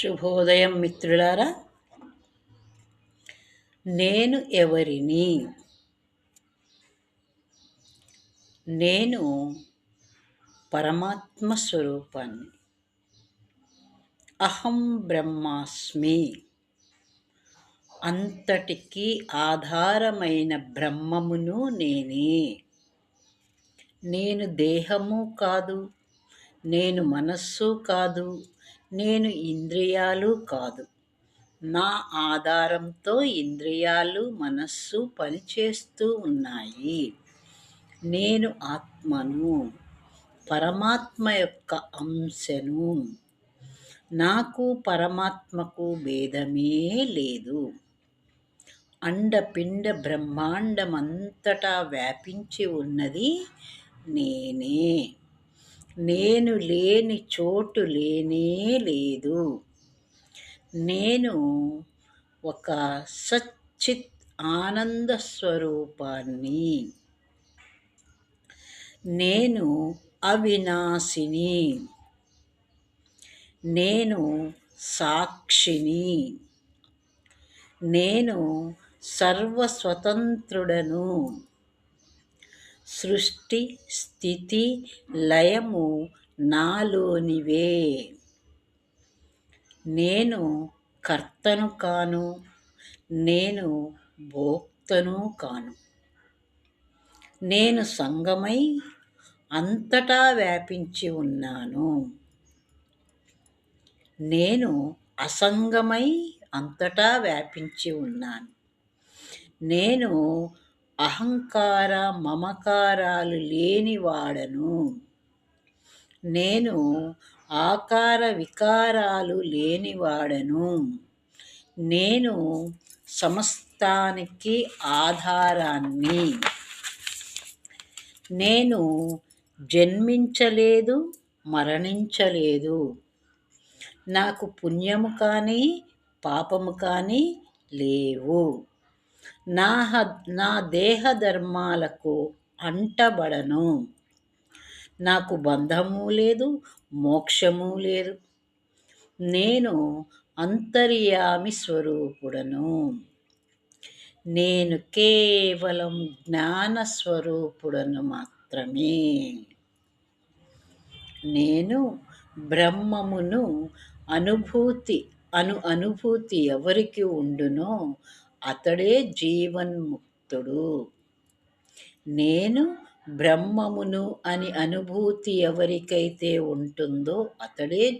శుభోదయం మిత్రులారా. నేను ఎవరిని? నేను పరమాత్మ స్వరూపాన్ని. అహం బ్రహ్మాస్మి. అంతటికీ ఆధారమైన బ్రహ్మమును నేనే. నేను దేహము కాదు, నేను మనస్సు కాదు, నేను ఇంద్రియాలు కాదు. నా ఆధారంతో ఇంద్రియాలు, మనస్సు పనిచేస్తూ ఉన్నాయి. నేను ఆత్మను, పరమాత్మ యొక్క అంశను. నాకు పరమాత్మకు భేదమే లేదు. అండపిండ బ్రహ్మాండమంతటా వ్యాపించి ఉన్నది నేనే. నేను లేని చోటు లేనే లేదు. నేను ఒక సచ్చిత్ ఆనంద స్వరూపాన్ని. నేను అవినాశిని. నేను సాక్షిని. నేను సర్వస్వతంత్రుడను. సృష్టి, స్థితి, లయము నాలోనివే. నేను కర్తను కాను, నేను భోక్తను కాను. నేను సంగమై అంతటా వ్యాపించి ఉన్నాను. నేను అసంగమై అంతటా వ్యాపించి ఉన్నాను. నేను అహంకార మమకారాలు లేనివాడను. నేను ఆకార వికారాలు లేనివాడను. నేను సమస్తానికి ఆధారాన్ని. నేను జన్మించలేదు, మరణించలేదు. నాకు పుణ్యము కానీ పాపము కానీ లేవు. నా దేహ ధర్మాలకు అంటబడను. నాకు బంధము లేదు, మోక్షము లేదు. నేను అంతర్యామి స్వరూపుడను. నేను కేవలం జ్ఞాన స్వరూపుడను మాత్రమే. నేను బ్రహ్మమును అనుభూతి ఎవరికి ఉండునో అతడే జీవన్ముక్తుడు. నేను బ్రహ్మమును అని అనుభూతి ఎవరికైతే ఉంటుందో అతడే